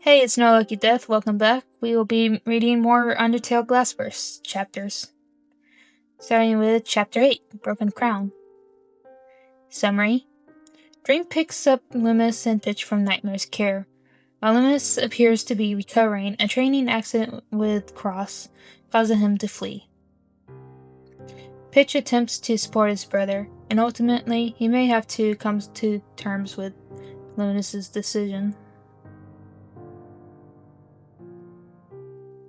Hey, it's No Lucky Death. Welcome back. We will be reading more Undertale Glassverse chapters. Starting with Chapter 8, Broken Crown. Summary. Dream picks up Luminous and Pitch from Nightmare's care. While Luminous appears to be recovering, a training accident with Cross causes him to flee. Pitch attempts to support his brother, and ultimately he may have to come to terms with Luminous's decision.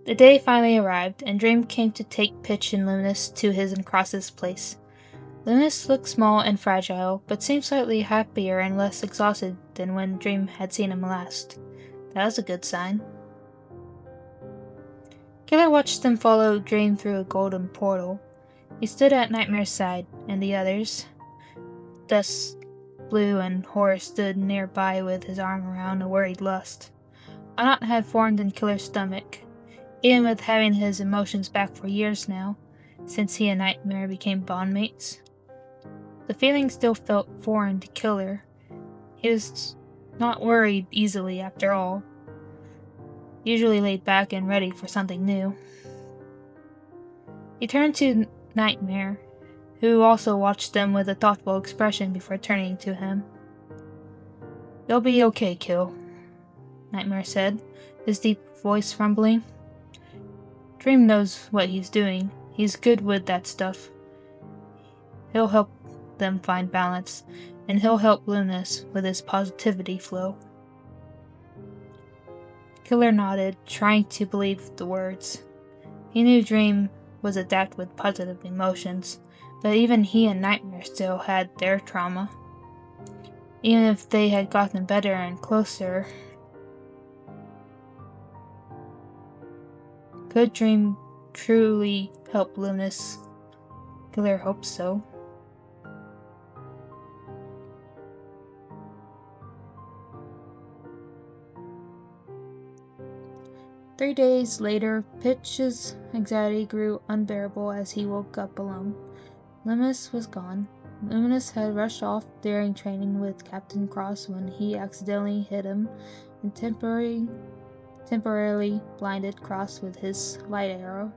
The day finally arrived, and Dream came to take Pitch and Luminous to his and Cross's place. Luminous looked small and fragile, but seemed slightly happier and less exhausted than when Dream had seen him last. That was a good sign. Killer watched them follow Dream through a golden portal. He stood at Nightmare's side, and the others, Dust, Blue, and Horace, stood nearby with his arm around a worried Lust. A knot had formed in Killer's stomach. Even with having his emotions back for years now, since he and Nightmare became bondmates, the feeling still felt foreign to Killer. He was not worried easily after all, usually laid back and ready for something new. He turned to Nightmare, who also watched them with a thoughtful expression before turning to him. "You'll be okay, Kill," Nightmare said, his deep voice rumbling. "Dream knows what he's doing. He's good with that stuff. He'll help them find balance, and he'll help Luminous with his positivity flow." Killer nodded, trying to believe the words. He knew Dream was adept with positive emotions, but even he and Nightmare still had their trauma. Even if they had gotten better and closer, could Dream truly help Luminous? Killer hoped so. Three days later, Pitch's anxiety grew unbearable as he woke up alone. Luminous was gone. Luminous had rushed off during training with Captain Cross when he accidentally hit him and temporarily blinded Cross with his light arrow.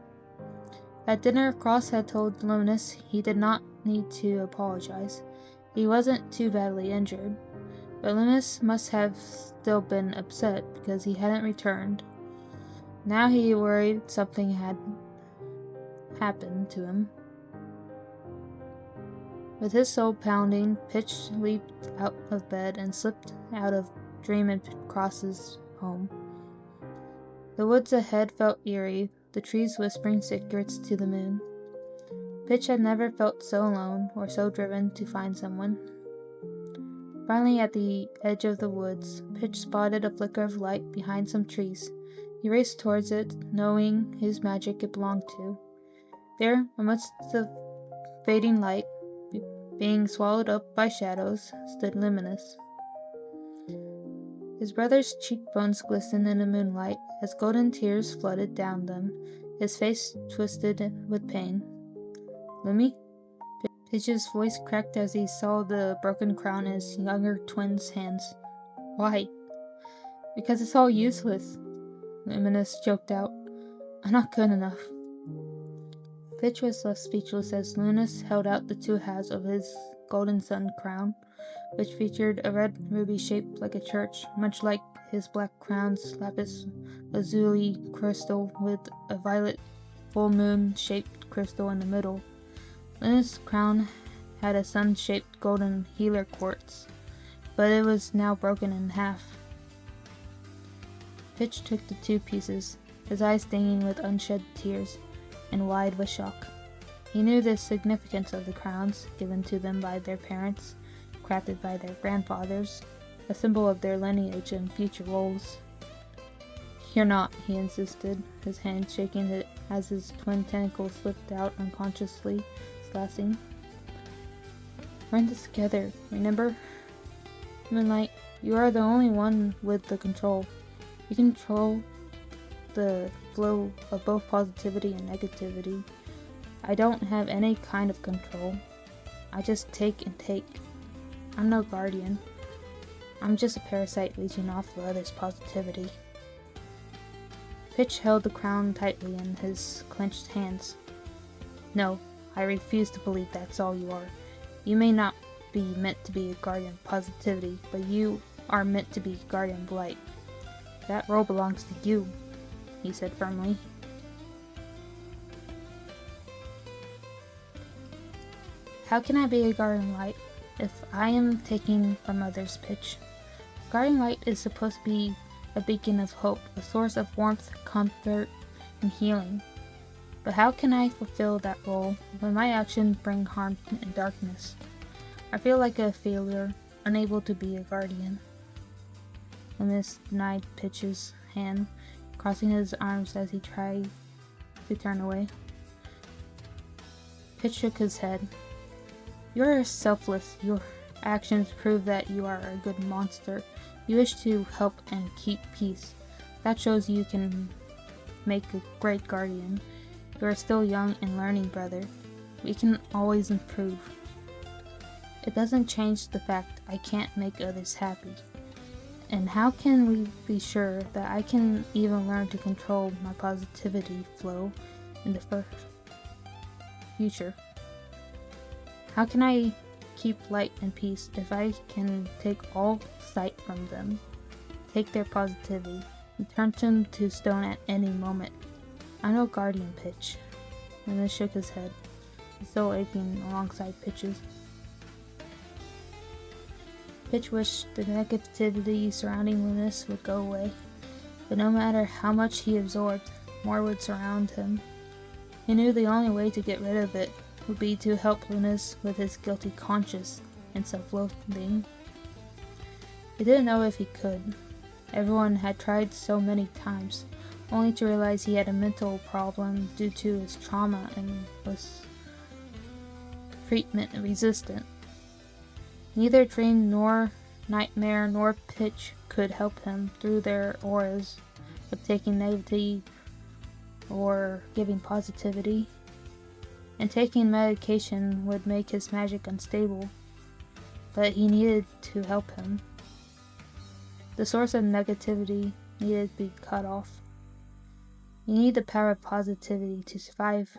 At dinner, Cross had told Luminous he did not need to apologize. He wasn't too badly injured, but Luminous must have still been upset because he hadn't returned. Now he worried something had happened to him. With his soul pounding, Pitch leaped out of bed and slipped out of Dream and Cross's home. The woods ahead felt eerie, the trees whispering secrets to the moon. Pitch had never felt so alone or so driven to find someone. Finally, at the edge of the woods, Pitch spotted a flicker of light behind some trees. He raced towards it, knowing whose magic it belonged to. There, amidst the fading light, being swallowed up by shadows, stood Luminous. His brother's cheekbones glistened in the moonlight as golden tears flooded down them, his face twisted with pain. "Lumi?" Pitch's voice cracked as he saw the broken crown in his younger twin's hands. "Why?" "Because it's all useless," Luminous choked out. "I'm not good enough." Pitch was left speechless as Luminous held out the two halves of his golden sun crown, which featured a red ruby shaped like a church, much like his black crown's lapis lazuli crystal with a violet full moon shaped crystal in the middle. Luminous' crown had a sun-shaped golden healer quartz, but it was now broken in half. Pitch took the two pieces, his eyes stinging with unshed tears, and wide with shock. He knew the significance of the crowns given to them by their parents, crafted by their grandfathers, a symbol of their lineage and future roles. "You're not," he insisted, his hand shaking it as his twin tentacles slipped out unconsciously, slashing. "We're in this together, remember? Moonlight, you are the only one with the control. You control the flow of both positivity and negativity. I don't have any kind of control. I just take and take. I'm no guardian. I'm just a parasite leeching off the other's positivity." Pitch held the crown tightly in his clenched hands. No, I refuse to believe that's all you are. You may not be meant to be a guardian of positivity, but you are meant to be a guardian of light. That role belongs to you, he said firmly. How can I be a guardian light if I am taking from others? Pitch. Guardian light is supposed to be a beacon of hope, a source of warmth, comfort, and healing. But how can I fulfill that role when my actions bring harm and darkness? I feel like a failure, unable to be a guardian. Luminous denied Pitch's hand, crossing his arms as he tried to turn away. Pitch shook his head. You are selfless. Your actions prove that you are a good monster. You wish to help and keep peace. That shows you can make a great guardian. You are still young and learning, brother. We can always improve. It doesn't change the fact I can't make others happy. And how can we be sure that I can even learn to control my positivity flow in the future? How can I keep light and peace if I can take all sight from them, take their positivity, and turn them to stone at any moment? I know guardian, Pitch. And then shook his head, still aching alongside Pitch's. Pitch wished the negativity surrounding Luminous would go away, but no matter how much he absorbed, more would surround him. He knew the only way to get rid of it would be to help Luminous with his guilty conscience and self-loathing. He didn't know if he could. Everyone had tried so many times, only to realize he had a mental problem due to his trauma and was treatment resistant. Neither dream nor nightmare nor Pitch could help him through their auras of taking negativity or giving positivity. And taking medication would make his magic unstable, but he needed to help him. The source of negativity needed to be cut off. You need the power of positivity to survive.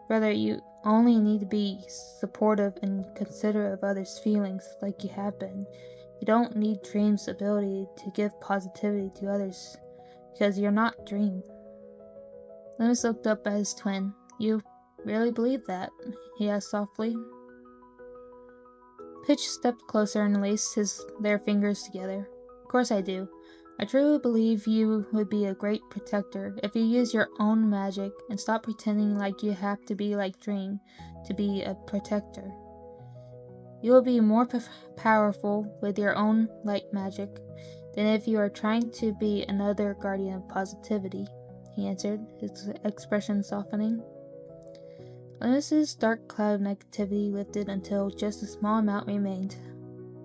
Brother, you only need to be supportive and considerate of others' feelings like you have been. You don't need Dream's ability to give positivity to others, because you're not Dream. Luminous looked up at his twin. You really believe that? He asked softly. Pitch stepped closer and laced their fingers together. Of course I do. I truly believe you would be a great protector if you use your own magic and stop pretending like you have to be like Dream to be a protector. You will be more powerful with your own light magic than if you are trying to be another guardian of positivity, he answered, his expression softening. Luminous' dark cloud of negativity lifted until just a small amount remained.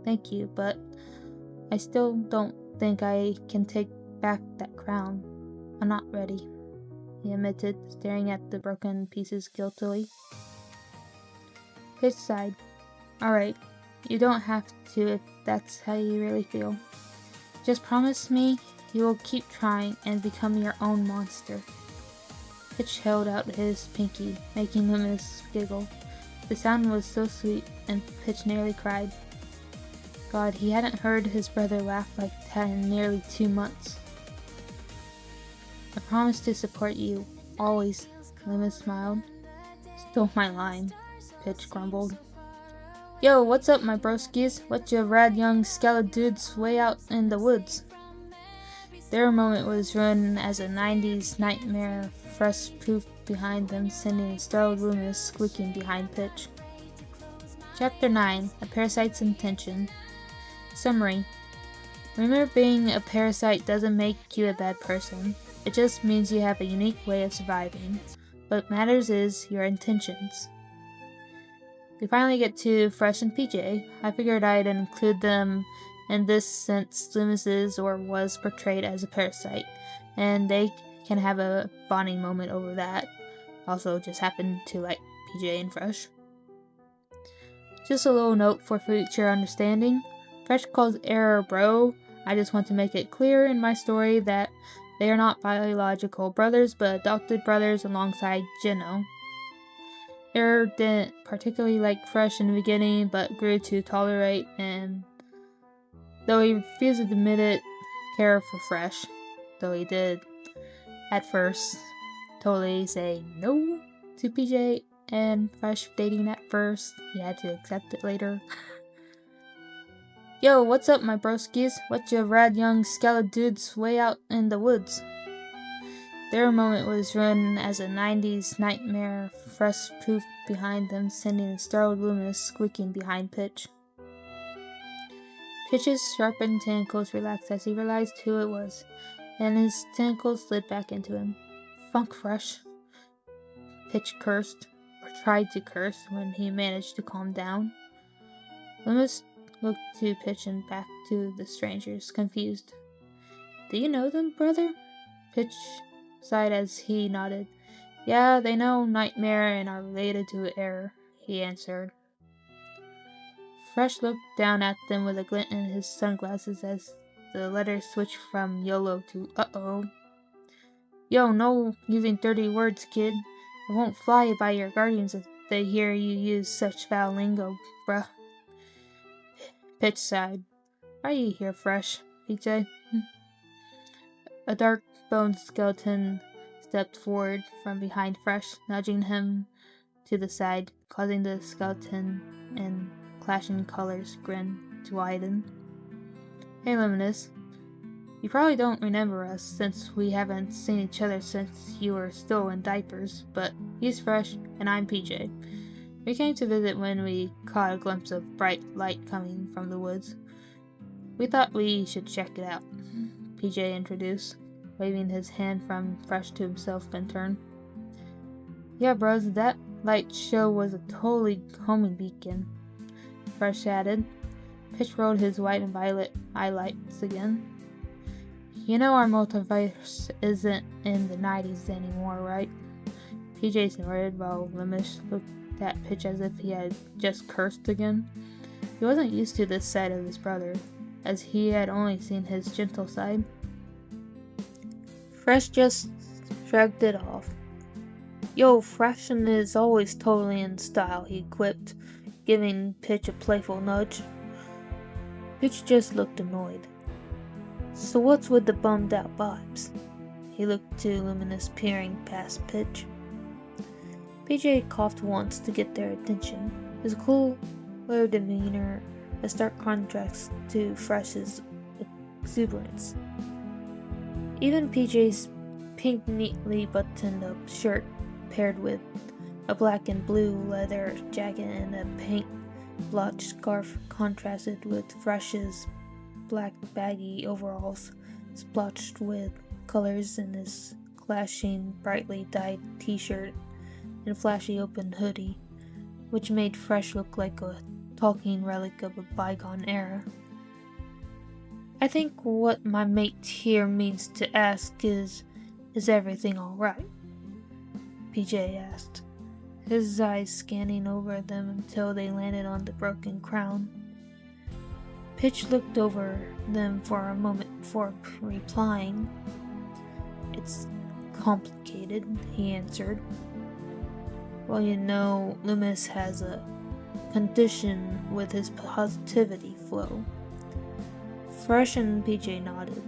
Thank you, but I still don't think I can take back that crown. I'm not ready, he admitted, staring at the broken pieces guiltily. Pitch sighed. Alright, you don't have to if that's how you really feel. Just promise me you will keep trying and become your own monster. Pitch held out his pinky, making Luminous giggle. The sound was so sweet, and Pitch nearly cried. God, he hadn't heard his brother laugh like that in nearly 2 months. I promise to support you, always, Luminous smiled. Stole my line, Pitch grumbled. Yo, what's up, my broskies? What you rad young skeleton dudes way out in the woods? Their moment was ruined as a 90s nightmare fresh poof behind them, sending a startled Luminous squeaking behind Pitch. Chapter 9, A Parasite's Intention. Summary. Remember, being a parasite doesn't make you a bad person. It just means you have a unique way of surviving. What matters is your intentions. We finally get to Fresh and PJ. I figured I'd include them in this since Luminous is or was portrayed as a parasite, and they can have a bonding moment over that. Also just happened to like PJ and Fresh. Just a little note for future understanding. Fresh calls error bro. I just want to make it clear in my story that They are not biological brothers, but adopted brothers alongside Gino. Air didn't particularly like Fresh in the beginning, but grew to tolerate, and though he refused to admit it, care for Fresh. Though he did, at first, totally say no to PJ and Fresh dating at first. He had to accept it later. Yo, what's up, my broskies? What you rad young skeleton dudes way out in the woods? Their moment was ruined as a 90s nightmare. Fresh poofed behind them, sending a startled Luminous squeaking behind Pitch. Pitch's sharpened tentacles relaxed as he realized who it was, and his tentacles slid back into him. Funk Fresh. Pitch cursed, or tried to curse, when he managed to calm down. Luminous looked to Pitch and back to the strangers, confused. Do you know them, brother? Pitch sighed as he nodded. Yeah, they know Nightmare and are related to Air, he answered. Fresh looked down at them with a glint in his sunglasses as the letters switched from YOLO to uh-oh. Yo, no using dirty words, kid. It won't fly by your guardians if they hear you use such foul lingo, bruh. Pitch sighed. Why are you here, Fresh, PJ? A dark-boned skeleton stepped forward from behind Fresh, nudging him to the side, causing the skeleton and clashing colors grin to widen. Hey, Luminous. You probably don't remember us since we haven't seen each other since you were still in diapers, but he's Fresh and I'm PJ. We came to visit when we caught a glimpse of bright light coming from the woods. We thought we should check it out, PJ introduced, waving his hand from Fresh to himself in turn. Yeah, bros, that light show was a totally homing beacon, Fresh added. Pitch rolled his white and violet highlights again. You know our multiverse isn't in the 90s anymore, right? PJ snorted while Luminous looked at Pitch as if he had just cursed again. He wasn't used to this side of his brother, as he had only seen his gentle side. Fresh just shrugged it off. Yo, Fraction is always totally in style, he quipped, giving Pitch a playful nudge. Pitch just looked annoyed. So what's with the bummed out vibes? He looked to Luminous, peering past Pitch. PJ coughed once to get their attention, his cooler demeanor a stark contrast to Fresh's exuberance. Even PJ's pink, neatly buttoned-up shirt, paired with a black and blue leather jacket and a paint-blotched scarf, contrasted with Fresh's black baggy overalls, splotched with colors in his clashing, brightly dyed t-shirt and flashy open hoodie, which made Fresh look like a talking relic of a bygone era. I think what my mate here means to ask is everything alright? PJ asked, his eyes scanning over them until they landed on the broken crown. Pitch looked over them for a moment before replying. It's complicated, he answered. Well, you know, Luminous has a condition with his positivity flow. Fresh and PJ nodded.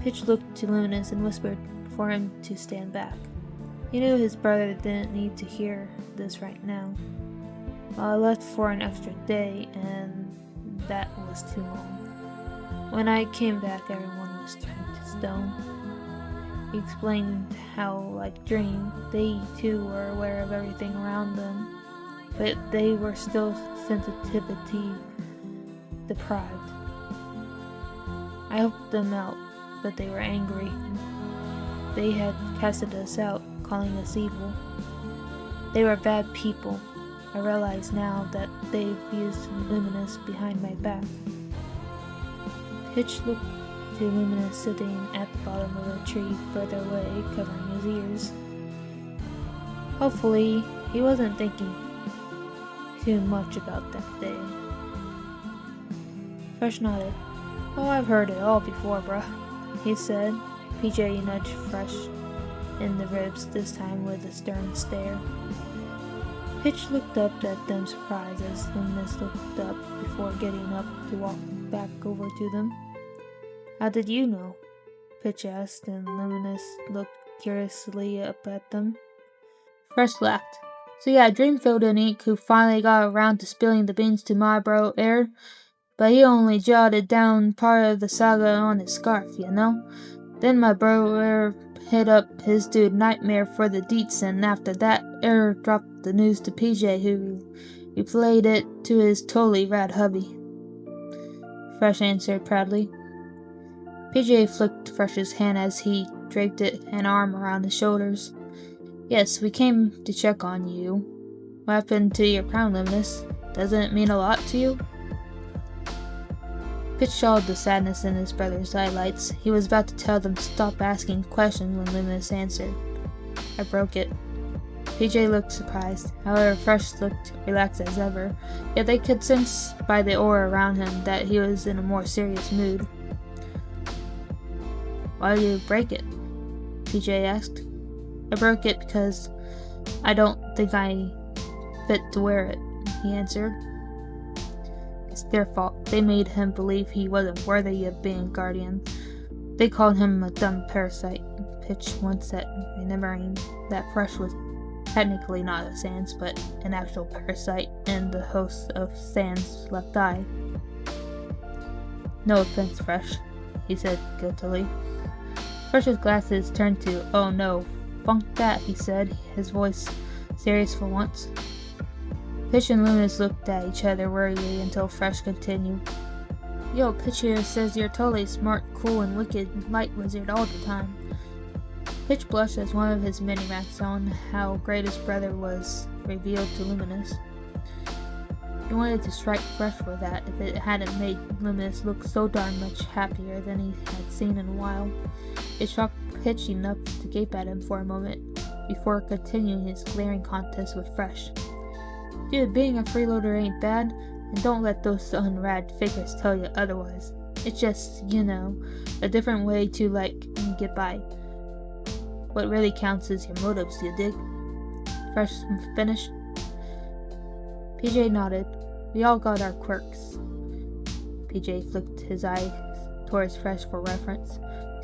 Pitch looked to Luminous and whispered for him to stand back. He knew his brother didn't need to hear this right now. I left for an extra day, and that was too long. When I came back, everyone was turned to stone. He explained how, like Dream, they too were aware of everything around them, but they were still sensitivity deprived. I helped them out, but they were angry. They had casted us out, calling us evil. They were bad people. I realize now that they've used Luminous behind my back. Pitch looked to Luminous sitting at the bottom of a tree further away, covering his ears. Hopefully, he wasn't thinking too much about that day. Fresh nodded. Oh, I've heard it all before, bruh. he said. PJ nudged Fresh in the ribs, this time with a stern stare. Pitch looked up at them surprised as Luminous looked up before getting up to walk back over to them. How did you know? Pitch asked, and Luminous looked curiously up at them. Fresh laughed. So yeah, Dreamfield and Ink, who finally got around to spilling the beans to my bro Air, but he only jotted down part of the saga on his scarf, you know? Then my bro Air hit up his dude Nightmare for the deets, and after that, Air dropped the news to PJ, who replayed it to his totally rad hubby. Fresh answered proudly. PJ flicked Fresh's hand as he draped an arm around his shoulders. Yes, we came to check on you. What happened to your crown, Luminous? Doesn't it mean a lot to you? Pitch showed the sadness in his brother's highlights. He was about to tell them to stop asking questions when Luminous answered. I broke it. PJ looked surprised. However, Fresh looked relaxed as ever, yet they could sense by the aura around him that he was in a more serious mood. Why did you break it? PJ asked. I broke it because I don't think I fit to wear it, he answered. It's their fault. They made him believe he wasn't worthy of being guardian. They called him a dumb parasite. Pitch once said, remembering that Fresh was technically not a Sans, but an actual parasite and the host of Sans' left eye. No offense, Fresh, he said guiltily. Fresh's glasses turned to, oh no, funk that, he said, his voice serious for once. Pitch and Luminous looked at each other worriedly until Fresh continued. Yo, Pitch here says you're totally smart, cool, and wicked light wizard all the time. Pitch blushed as one of his many rants on how great his brother was revealed to Luminous. He wanted to strike Fresh for that if it hadn't made Luminous look so darn much happier than he had seen in a while. It shocked Pitch enough to gape at him for a moment before continuing his glaring contest with Fresh. Dude, being a freeloader ain't bad, and don't let those unrad figures tell you otherwise. It's just, you know, a different way to, get by. What really counts is your motives, you dig? Fresh finished? PJ nodded. We all got our quirks. PJ flicked his eyes towards Fresh for reference,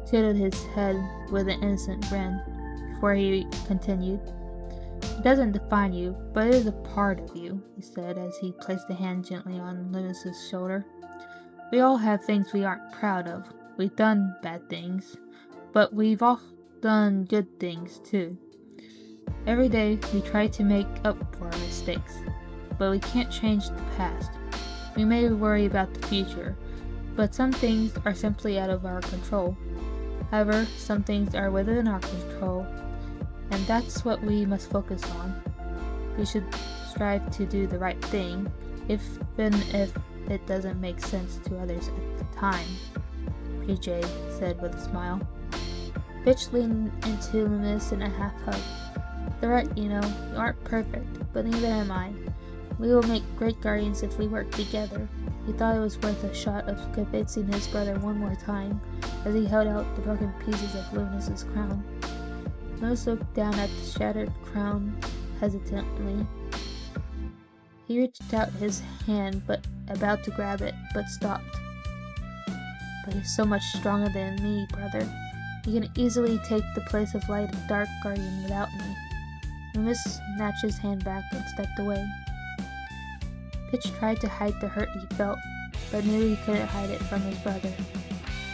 tilted his head with an innocent grin, before he continued. It doesn't define you, but it is a part of you, he said as he placed a hand gently on Luminous' shoulder. We all have things we aren't proud of. We've done bad things, but we've all done good things too. Every day we try to make up for our mistakes, but we can't change the past. We may worry about the future, but some things are simply out of our control. However, some things are within our control, and that's what we must focus on. We should strive to do the right thing, even if it doesn't make sense to others at the time, PJ said with a smile. Pitch leaned into Luminous in a half-hug. They're right, you know, you aren't perfect, but neither am I. We will make great guardians if we work together. He thought it was worth a shot of convincing his brother one more time, as he held out the broken pieces of Luminous' crown. Luminous looked down at the shattered crown hesitantly. He reached out his hand, about to grab it, but stopped. But he's so much stronger than me, brother. He can easily take the place of light and dark guardian without me. Luminous snatched his hand back and stepped away. Pitch tried to hide the hurt he felt, but knew he couldn't hide it from his brother.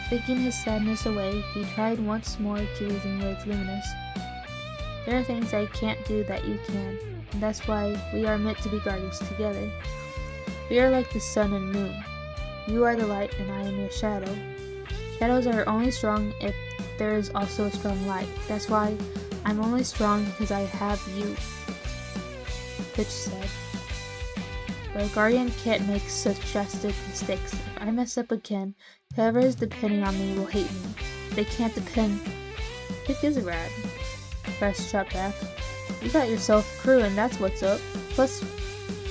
Thinking his sadness away, he tried once more to reason with Luminous. There are things I can't do that you can, and that's why we are meant to be guardians together. We are like the sun and moon. You are the light and I am your shadow. Shadows are only strong if there is also a strong light. That's why I'm only strong because I have you, Pitch said. But a guardian can't make such drastic mistakes. If I mess up again, whoever is depending on me will hate me. They can't depend. Pitch is rad. Fresh shot back. You got yourself a crew and that's what's up. Plus,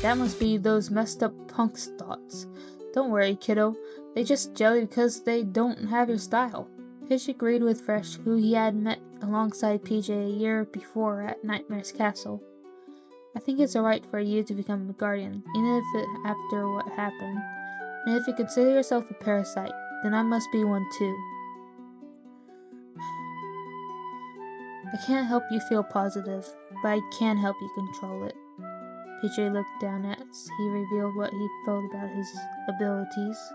that must be those messed up punks' thoughts. Don't worry, kiddo. They just jelly because they don't have your style. Pitch agreed with Fresh, who he had met alongside PJ a year before at Nightmare's castle. I think it's alright for you to become a guardian, even if after what happened. And if you consider yourself a parasite, then I must be one too. I can't help you feel positive, but I can help you control it. PJ looked down as he revealed what he felt about his abilities.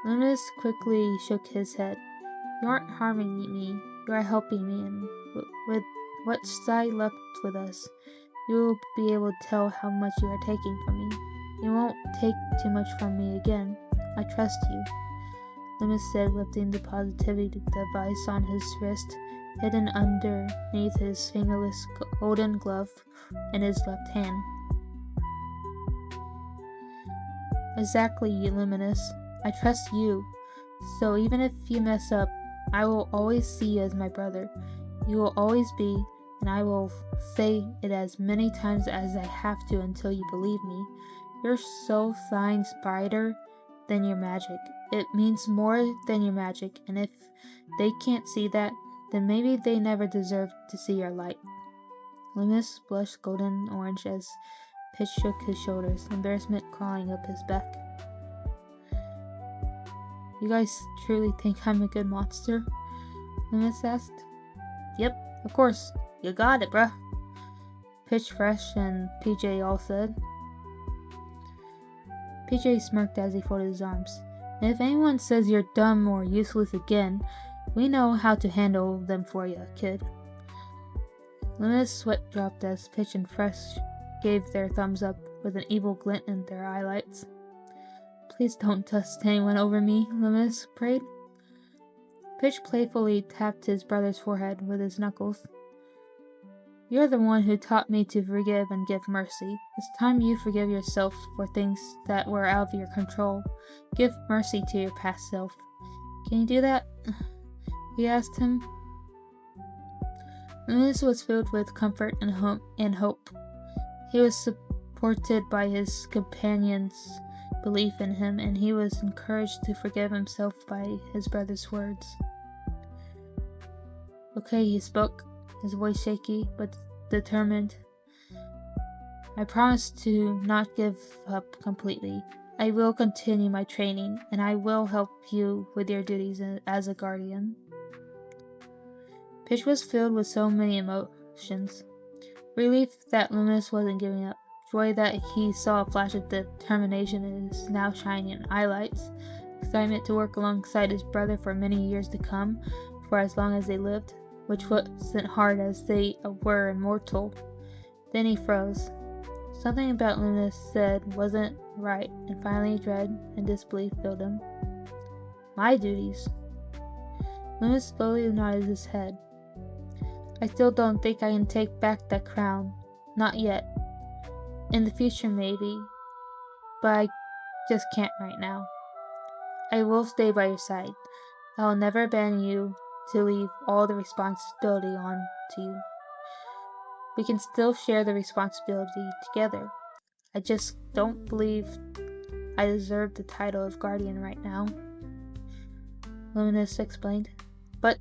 Luminous quickly shook his head. You aren't harming me, you are helping me, and with what side left with us, you will be able to tell how much you are taking from me. You won't take too much from me again. I trust you, Luminous said, lifting the positivity device on his wrist, hidden underneath his fingerless golden glove in his left hand. Exactly, Luminous. I trust you. So even if you mess up, I will always see you as my brother. You will always be, and I will say it as many times as I have to until you believe me. Your soul shines brighter than your magic. It means more than your magic, and if they can't see that, then maybe they never deserve to see your light. Luminous blushed golden orange as Pitch shook his shoulders, embarrassment crawling up his back. You guys truly think I'm a good monster? Luminous asked. Yep, of course. You got it, bruh. Pitch, Fresh, and PJ all said. PJ smirked as he folded his arms. And if anyone says you're dumb or useless again, we know how to handle them for you, kid. Luminous sweat dropped as Pitch and Fresh gave their thumbs up with an evil glint in their eyelights. Please don't dust anyone over me, Luminous prayed. Pitch playfully tapped his brother's forehead with his knuckles. You're the one who taught me to forgive and give mercy. It's time you forgive yourself for things that were out of your control. Give mercy to your past self. Can you do that? He asked him. Luminous was filled with comfort and hope. He was supported by his companions' belief in him, and he was encouraged to forgive himself by his brother's words. Okay, he spoke, his voice shaky but determined. I promise to not give up completely. I will continue my training, and I will help you with your duties as a guardian. Pitch was filled with so many emotions. Relief that Luminous wasn't giving up. Joy that he saw a flash of determination in his now shining highlights. Excitement to work alongside his brother for many years to come, for as long as they lived, which wasn't hard as they were immortal. Then he froze. Something about Luminous said wasn't right, and finally dread and disbelief filled him. My duties. Luminous slowly nodded his head. I still don't think I can take back that crown. Not yet. In the future, maybe. But I just can't right now. I will stay by your side. I will never abandon you to leave all the responsibility on to you. We can still share the responsibility together. I just don't believe I deserve the title of guardian right now, Luminous explained. But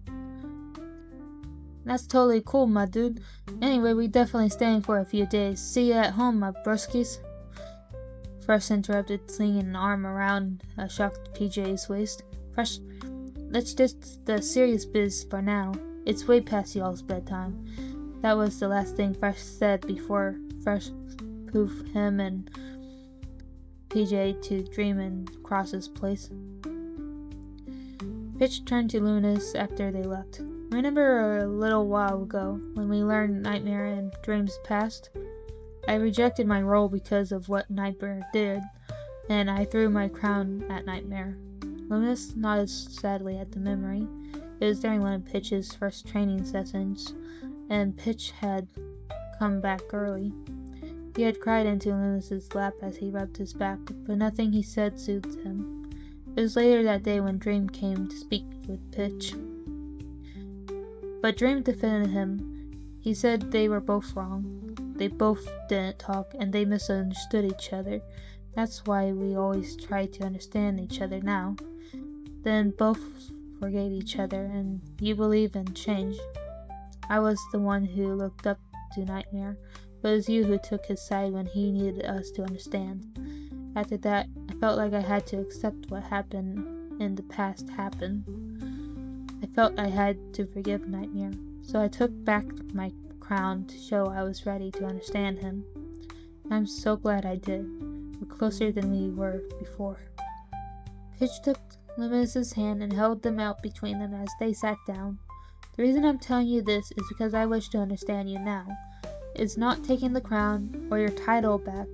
that's totally cool, my dude. Anyway, we definitely staying for a few days. See you at home, my broskies. Fresh interrupted, slinging an arm around a shocked PJ's waist. Fresh, let's just the serious biz for now. It's way past y'all's bedtime. That was the last thing Fresh said before Fresh poofed him and PJ to dream in Cross's place. Pitch turned to Luminous after they left. Remember a little while ago, when we learned Nightmare and Dream's past? I rejected my role because of what Nightmare did, and I threw my crown at Nightmare. Luminous nodded sadly at the memory. It was during one of Pitch's first training sessions, and Pitch had come back early. He had cried into Luminous's lap as he rubbed his back, but nothing he said soothed him. It was later that day when Dream came to speak with Pitch. But Dream defended him. He said they were both wrong. They both didn't talk, and they misunderstood each other. That's why we always try to understand each other now. Then both forgave each other, and you believe in change. I was the one who looked up to Nightmare, but it was you who took his side when he needed us to understand. After that, I felt like I had to accept what happened in the past happened. I felt I had to forgive Nightmare, so I took back my crown to show I was ready to understand him. I'm so glad I did. We're closer than we were before. Pitch took Luminous's hand and held them out between them as they sat down. The reason I'm telling you this is because I wish to understand you now. Is not taking the crown or your title back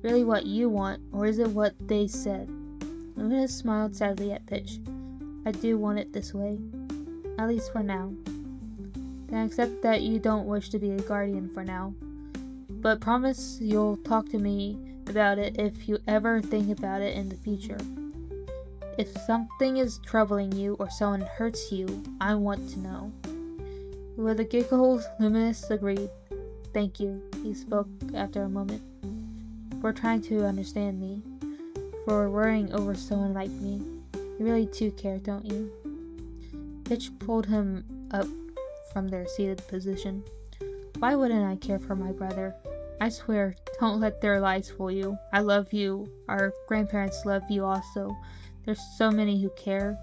really what you want, or is it what they said? Luminous smiled sadly at Pitch. I do want it this way, at least for now. Then accept that you don't wish to be a guardian for now, but promise you'll talk to me about it if you ever think about it in the future. If something is troubling you or someone hurts you, I want to know. With a giggle, Luminous agreed. Thank you, he spoke after a moment. For trying to understand me. For worrying over someone like me. You really do care, don't you? Pitch pulled him up from their seated position. Why wouldn't I care for my brother? I swear, don't let their lies fool you. I love you. Our grandparents love you also. There's so many who care.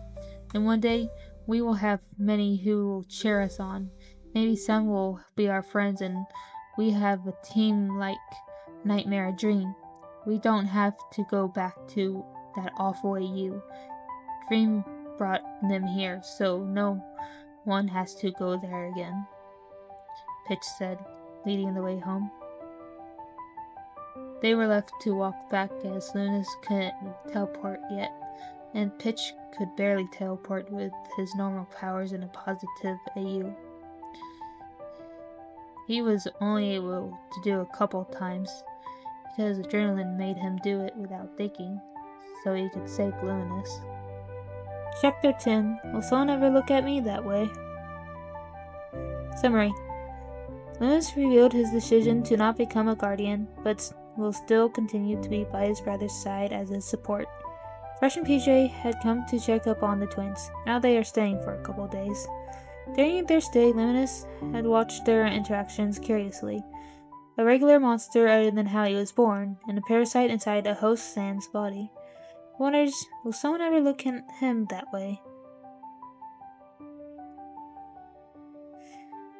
And one day, we will have many who will cheer us on. Maybe some will be our friends and we have a team like Nightmare Dream. We don't have to go back to that awful AU. Dream brought them here, so no one has to go there again, Pitch said, leading the way home. They were left to walk back as Luminous couldn't teleport yet, and Pitch could barely teleport with his normal powers in a positive AU. He was only able to do a couple times, because adrenaline made him do it without thinking, so he could save Luminous. Chapter 10. Will someone ever look at me that way? Summary. Luminous revealed his decision to not become a guardian, but will still continue to be by his brother's side as his support. Fresh and PJ had come to check up on the twins. Now they are staying for a couple days. During their stay, Luminous had watched their interactions curiously. A regular monster other than how he was born, and a parasite inside a host Sand's body. He wonders, will someone ever look at him that way?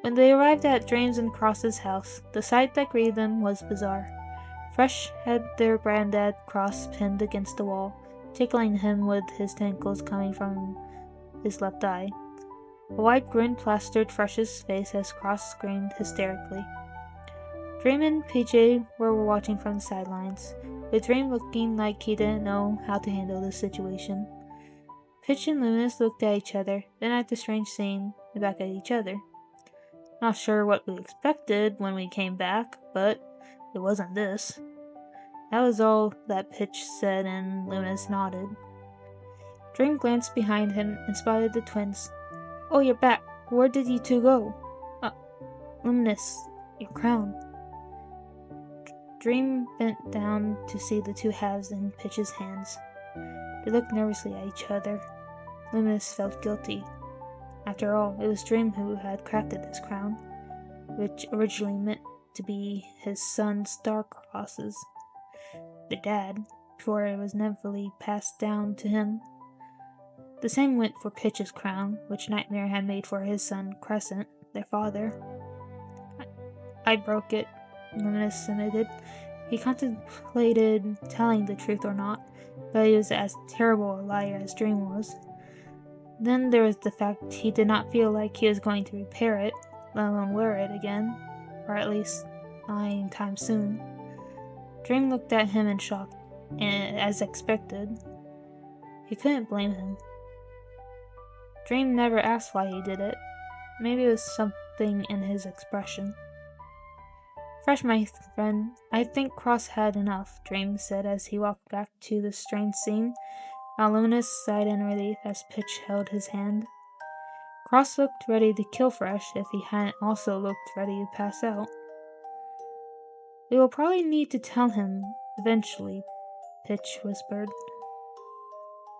When they arrived at Dreams and Cross's house, the sight that greeted them was bizarre. Fresh had their granddad Cross pinned against the wall, tickling him with his tentacles coming from his left eye. A wide grin plastered Fresh's face as Cross screamed hysterically. Dream and PJ were watching from the sidelines, with Dream looking like he didn't know how to handle the situation. Pitch and Luminous looked at each other, then at the strange scene, and back at each other. Not sure what we expected when we came back, but it wasn't this. That was all that Pitch said, and Luminous nodded. Dream glanced behind him and spotted the twins. Oh, you're back. Where did you two go? Luminous, your crown. Dream bent down to see the two halves in Pitch's hands. They looked nervously at each other. Luminous felt guilty. After all, it was Dream who had crafted this crown, which originally meant to be his son Starcross's, their dad, before it was inevitably passed down to him. The same went for Pitch's crown, which Nightmare had made for his son Crescent, their father. I broke it, Luminous admitted. He contemplated telling the truth or not, but he was as terrible a liar as Dream was. Then there was the fact he did not feel like he was going to repair it, let alone wear it again, or at least anytime soon. Dream looked at him in shock, and as expected. He couldn't blame him. Dream never asked why he did it. Maybe it was something in his expression. Fresh, my friend, I think Cross had enough, Dream said as he walked back to the strange scene. Luminous sighed in relief as Pitch held his hand. Cross looked ready to kill Fresh if he hadn't also looked ready to pass out. We will probably need to tell him eventually, Pitch whispered.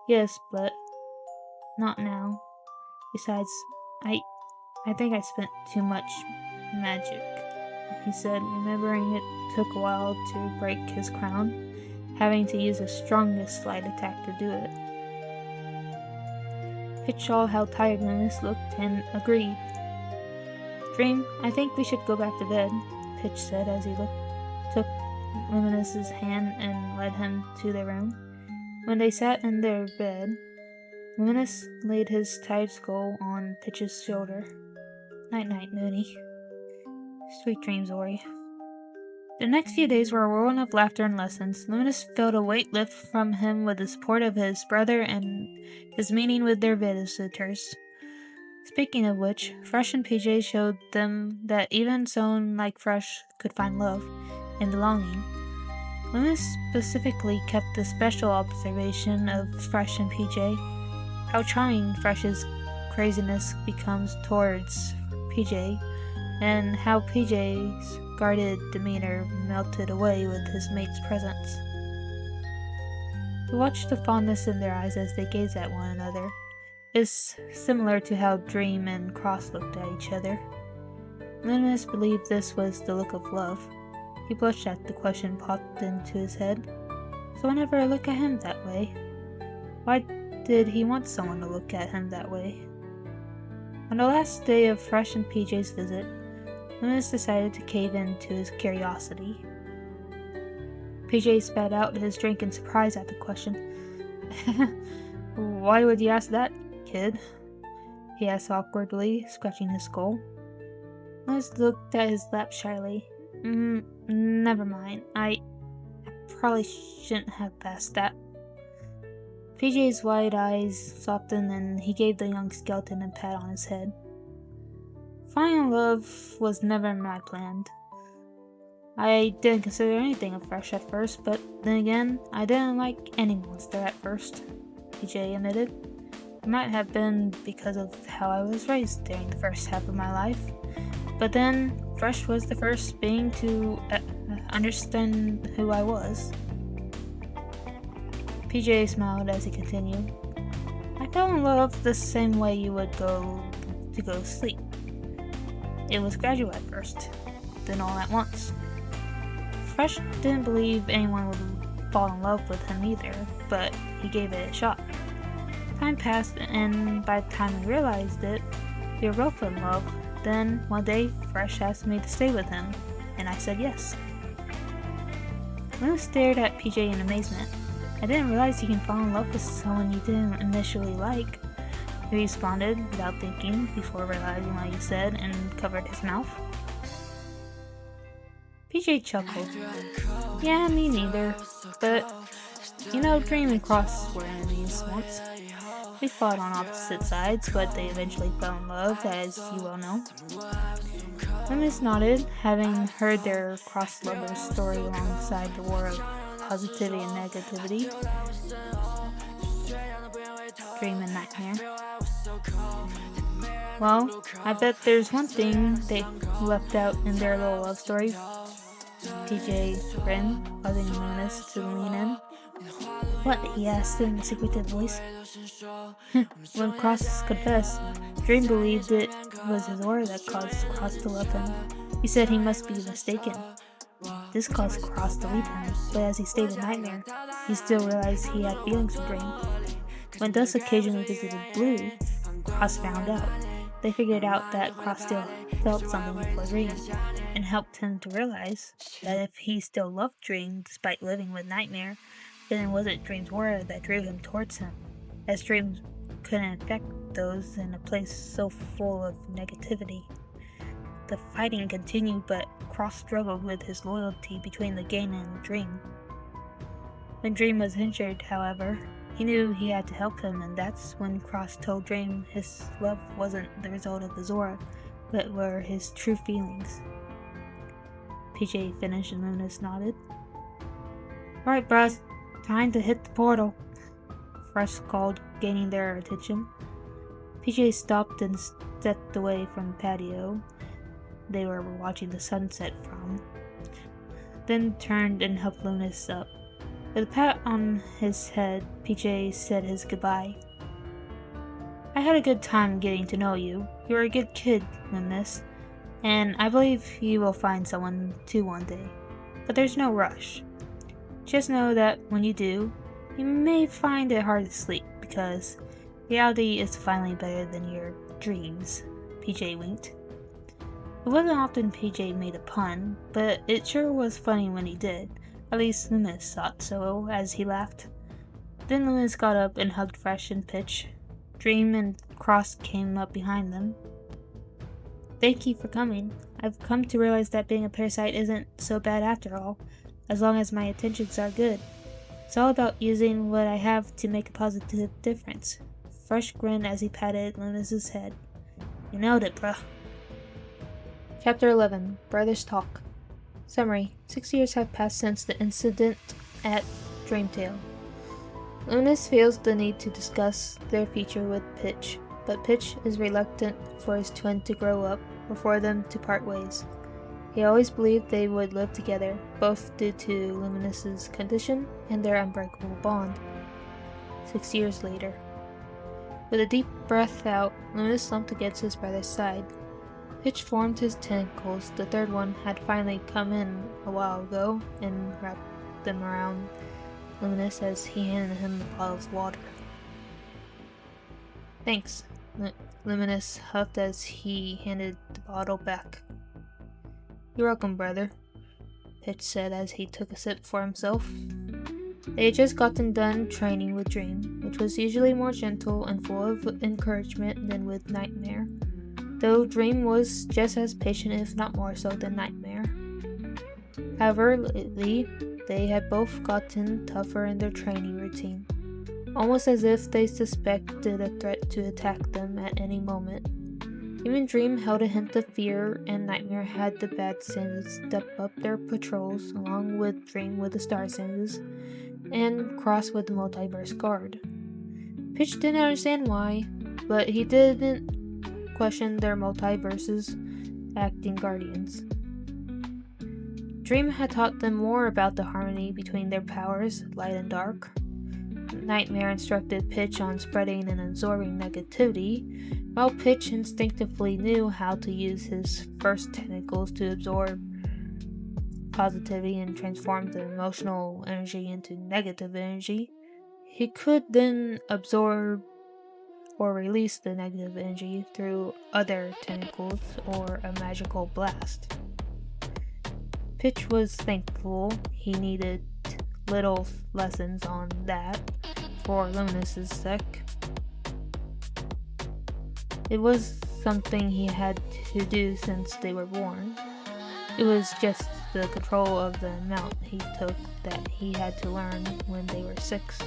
Yes, but not now. Besides, I think I spent too much magic, he said, remembering it took a while to break his crown, having to use the strongest slide attack to do it. Pitch saw how tired Luminous looked and agreed. Dream, I think we should go back to bed, Pitch said as he took Luminous's hand and led him to their room. When they sat in their bed, Luminous laid his tired skull on Pitch's shoulder. Night-night, Moony. Sweet dreams, Ori. The next few days were a whirlwind of laughter and lessons. Luminous felt a weight lift from him with the support of his brother and his meeting with their visitors. Speaking of which, Fresh and PJ showed them that even someone like Fresh could find love and belonging. Luminous specifically kept the special observation of Fresh and PJ, how charming Fresh's craziness becomes towards PJ, and how PJ's guarded demeanor melted away with his mate's presence. To watch the fondness in their eyes as they gazed at one another is similar to how Dream and Cross looked at each other. Luminous believed this was the look of love. He blushed as the question popped into his head. So whenever I look at him that way, why did he want someone to look at him that way? On the last day of Fresh and PJ's visit, Luminous decided to cave in to his curiosity. PJ spat out his drink in surprise at the question. Why would you ask that, kid? He asked awkwardly, scratching his skull. Luminous looked at his lap shyly. Never mind. I probably shouldn't have asked that. PJ's wide eyes softened and he gave the young skeleton a pat on his head. Falling in love was never my plan. I didn't consider anything of Fresh at first, but then again, I didn't like any monster at first, PJ admitted. It might have been because of how I was raised during the first half of my life, but then Fresh was the first being to understand who I was. PJ smiled as he continued. I fell in love the same way you would go to sleep. It was gradual at first, then all at once. Fresh didn't believe anyone would fall in love with him either, but he gave it a shot. Time passed, and by the time we realized it, we were both in love. Then, one day, Fresh asked me to stay with him, and I said yes. Luna stared at PJ in amazement. I didn't realize you can fall in love with someone you didn't initially like, he responded without thinking before realizing what he said and covered his mouth. PJ chuckled. Yeah, me neither, but Dream and Cross were enemies once. They fought on opposite sides, but they eventually fell in love, as you well know. Luminous nodded, having heard their cross lovers' story alongside the war of positivity and negativity. Dream and Nightmare. Well, I bet there's one thing they left out in their little love story. PJ grinned, causing Luminous to lean in. What? He asked in a secretive voice. When Cross confessed, Dream believed it was his aura that caused Cross to love him. He said he must be mistaken. This caused Cross to leave him, but as he stayed in Nightmare, he still realized he had feelings for Dream. When Dust occasionally visited Blue, Cross found out. They figured out that Cross still felt something for Dream, and helped him to realize that if he still loved Dream despite living with Nightmare, then it wasn't Dream's aura that drew him towards him, as Dream couldn't affect those in a place so full of negativity. The fighting continued, but Cross struggled with his loyalty between the Gain and Dream. When Dream was injured, however, he knew he had to help him, and that's when Cross told Dream his love wasn't the result of his aura, but were his true feelings. PJ finished and Luminous nodded. Alright, bros, time to hit the portal, Fresh called, gaining their attention. PJ stopped and stepped away from the patio they were watching the sunset from, then turned and helped Luminous up. With a pat on his head, PJ said his goodbye. I I had a good time getting to know you. You're a good kid, Luminous, and I believe you will find someone too one day. But there's no rush. Just know that when you do, you may find it hard to sleep because reality is finally better than your dreams. PJ winked. It wasn't often PJ made a pun, but it sure was funny when he did. At least Luminous thought so as he laughed. Then Luminous got up and hugged Fresh and Pitch. Dream and Cross came up behind them. Thank you for coming. I've come to realize that being a parasite isn't so bad after all, as long as my intentions are good. It's all about using what I have to make a positive difference. Fresh grinned as he patted Luminous's head. You nailed it, bruh. Chapter 11. Brothers Talk. Summary. 6 years have passed since the incident at Dreamtale. Luminous feels the need to discuss their future with Pitch, but Pitch is reluctant for his twin to grow up or for them to part ways. He always believed they would live together, both due to Luminous's condition and their unbreakable bond. 6 years later. With a deep breath out, Luminous slumped against his brother's side. Pitch formed his tentacles. The third one had finally come in a while ago and wrapped them around Luminous as he handed him a bottle of water. Thanks, Luminous huffed as he handed the bottle back. You're welcome, brother, Pitch said as he took a sip for himself. They had just gotten done training with Dream, which was usually more gentle and full of encouragement than with Nightmare, though Dream was just as patient if not more so than Nightmare. However, lately, they had both gotten tougher in their training routine, almost as if they suspected a threat to attack them at any moment. Even Dream held a hint of fear, and Nightmare had the bad senses step up their patrols, along with Dream with the star senses, and Cross with the multiverse guard. Pitch didn't understand why, but he didn't question their multiverses acting guardians. Dream had taught them more about the harmony between their powers, light and dark. Nightmare instructed Pitch on spreading and absorbing negativity, while Pitch instinctively knew how to use his first tentacles to absorb positivity and transform the emotional energy into negative energy. He could then absorb or release the negative energy through other tentacles or a magical blast. Pitch was thankful he needed little lessons on that for Luminous's sake. It was something he had to do since they were born. It was just the control of the amount he took that he had to learn when they were 6.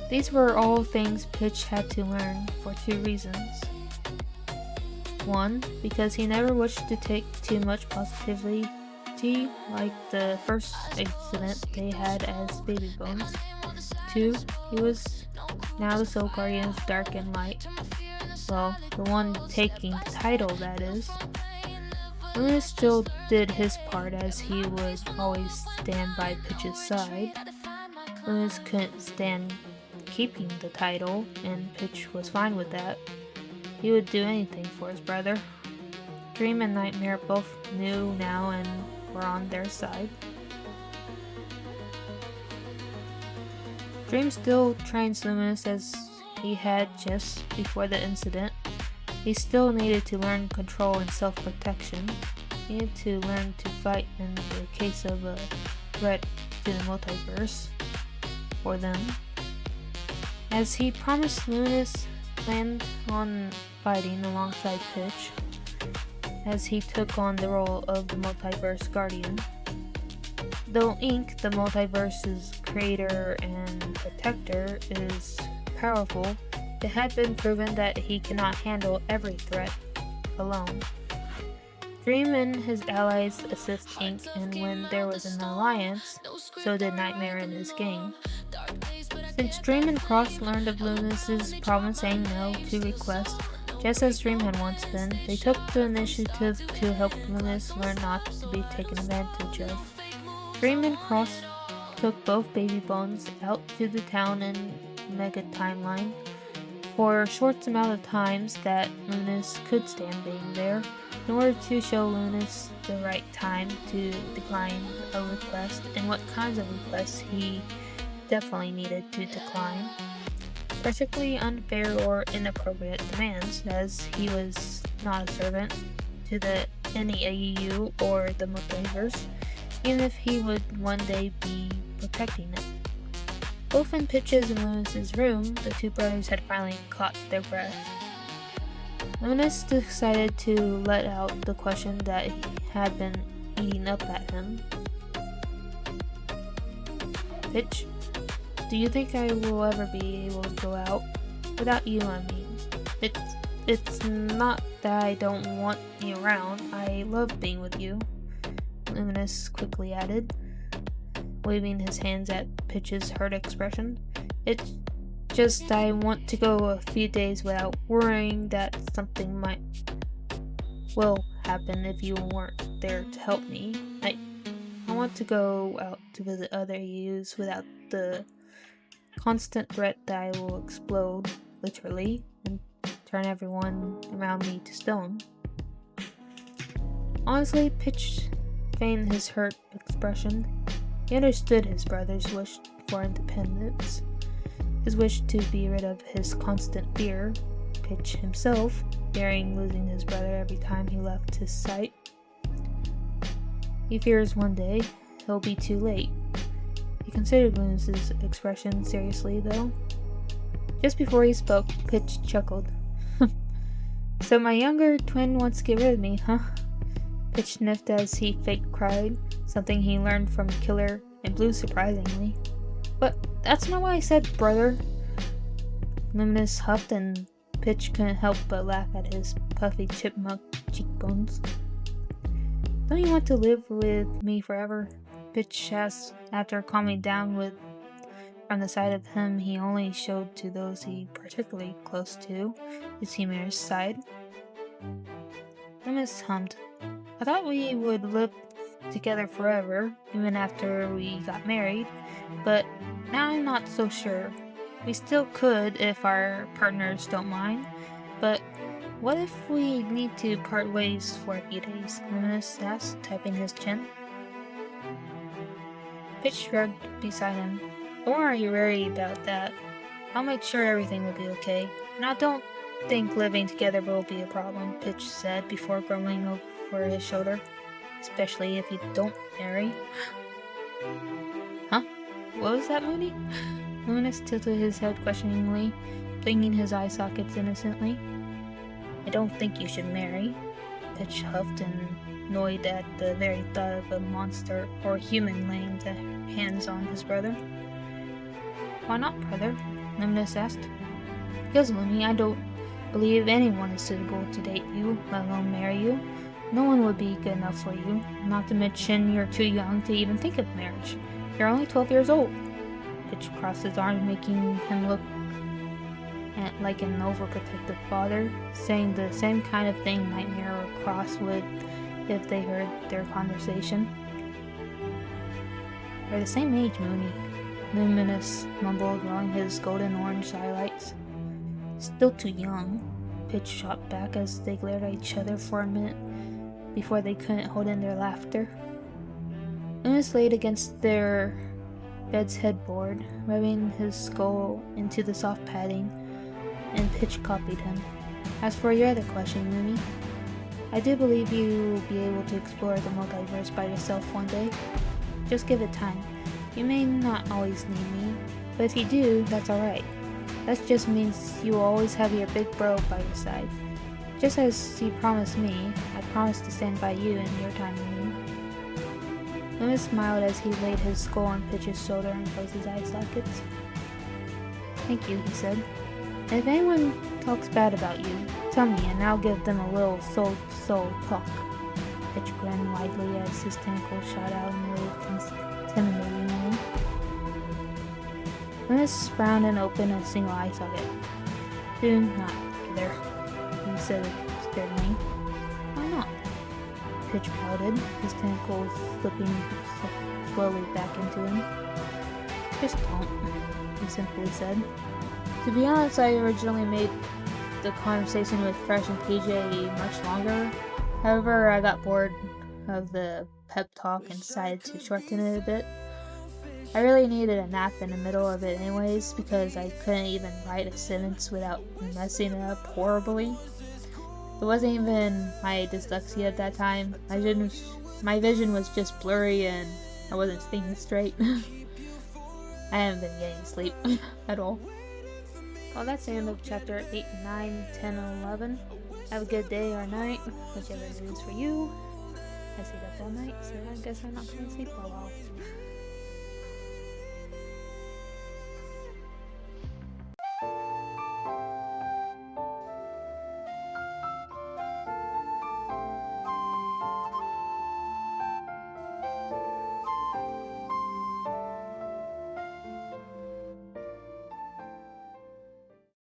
These were all things Pitch had to learn for 2 reasons. 1, because he never wished to take too much positivity like the first incident they had as baby bones. 2, he was now the sole guardian of dark and light. Well, the one taking the title, that is. Luminous still did his part as he would always stand by Pitch's side. Luminous couldn't stand keeping the title, and Pitch was fine with that. He would do anything for his brother. Dream and Nightmare both knew now and were on their side. Dream still trains Luminous as he had just before the incident. He still needed to learn control and self-protection. He needed to learn to fight in the case of a threat to the multiverse for them. As he promised, Luminous planned on fighting alongside Pitch as he took on the role of the multiverse guardian. Though Ink, the multiverse's creator and protector, is powerful, it had been proven that he cannot handle every threat alone. Dream and his allies assist Ink, and when there was an alliance, so did Nightmare and his gang. Since Dream and Cross learned of Luminous's problem saying no to requests, just as Dream had once been, they took the initiative to help Luminous learn not to be taken advantage of. Dream and Cross took both baby bones out to the town and mega timeline. For short amount of times that Luminous could stand being there, in order to show Luminous the right time to decline a request and what kinds of requests he definitely needed to decline. Particularly unfair or inappropriate demands, as he was not a servant to the NEAU or the multiverse, even if he would one day be protecting it. Both in Pitch's and Luminous' room, the two brothers had finally caught their breath. Luminous decided to let out the question that had been eating up at him. Pitch, do you think I will ever be able to go out? Without you, I mean. It's not that I don't want you around. I love being with you, Luminous quickly added, waving his hands at Pitch's hurt expression. It's just I want to go a few days without worrying that something will happen if you weren't there to help me. I want to go out to visit other EUs without the constant threat that I will explode, literally, and turn everyone around me to stone. Honestly, Pitch feigned his hurt expression. He understood his brother's wish for independence, his wish to be rid of his constant fear, Pitch himself fearing losing his brother every time he left his sight. He fears one day he'll be too late. He considered Luminous' expression seriously, though. Just before he spoke, Pitch chuckled. So my younger twin wants to get rid of me, huh? Pitch sniffed as he fake cried, something he learned from Killer and Blue surprisingly. But that's not what I said, brother. Luminous huffed and Pitch couldn't help but laugh at his puffy chipmunk cheekbones. Don't you want to live with me forever? Pitch asked after calming down from the side of him he only showed to those he particularly close to, his humorous side. Luminous hummed. I thought we would live together forever, even after we got married, but now I'm not so sure. We still could if our partners don't mind, but what if we need to part ways for a few days? Luminous asked, tapping his chin. Pitch shrugged beside him. Don't worry about that. I'll make sure everything will be okay. And I don't think living together will be a problem, Pitch said before grumbling over his shoulder. Especially if you don't marry. Huh? What was that, Moody? Luminous tilted his head questioningly, blinking his eye sockets innocently. I don't think you should marry. Pitch huffed and annoyed at the very thought of a monster or human laying their hands on his brother. Why not, brother? Luminous asked. Because, Lumi, I don't believe anyone is suitable to date you, let alone marry you. No one would be good enough for you, not to mention you're too young to even think of marriage. You're only 12 years old. Pitch crossed his arms, making him look like an overprotective father, saying the same kind of thing Nightmare or Cross would if they heard their conversation. We're the same age, Mooney, Luminous mumbled, rolling his golden orange highlights. Still too young, Pitch shot back as they glared at each other for a minute before they couldn't hold in their laughter. Luminous laid against their bed's headboard, rubbing his skull into the soft padding, and Pitch copied him. As for your other question, Mooney, I do believe you will be able to explore the multiverse by yourself one day. Just give it time. You may not always need me, but if you do, that's alright. That just means you will always have your big bro by your side. Just as you promised me, I promise to stand by you in your time of need. Luminous smiled as he laid his skull on Pitch's shoulder and closed his eye sockets. Thank you, he said. And if anyone talks bad about you, tell me and I'll give them a little soul-to-soul talk. Pitch grinned widely as his tentacles shot out and waved intimidatingly. Luminous frowned and opened a single eye socket. Do not either, he said sternly. Why not? Pitch pouted, his tentacles slipping slowly back into him. Just don't, he simply said. To be honest, I originally made the conversation with Fresh and PJ much longer. However, I got bored of the pep talk and decided to shorten it a bit. I really needed a nap in the middle of it anyways, because I couldn't even write a sentence without messing it up horribly. It wasn't even my dyslexia at that time. My vision was just blurry and I wasn't thinking straight. I haven't been getting sleep at all. Well, that's the end of chapter 8, 9, 10, and 11. Have a good day or night, whichever it is for you. I stayed up all night, so I guess I'm not going to sleep for a while.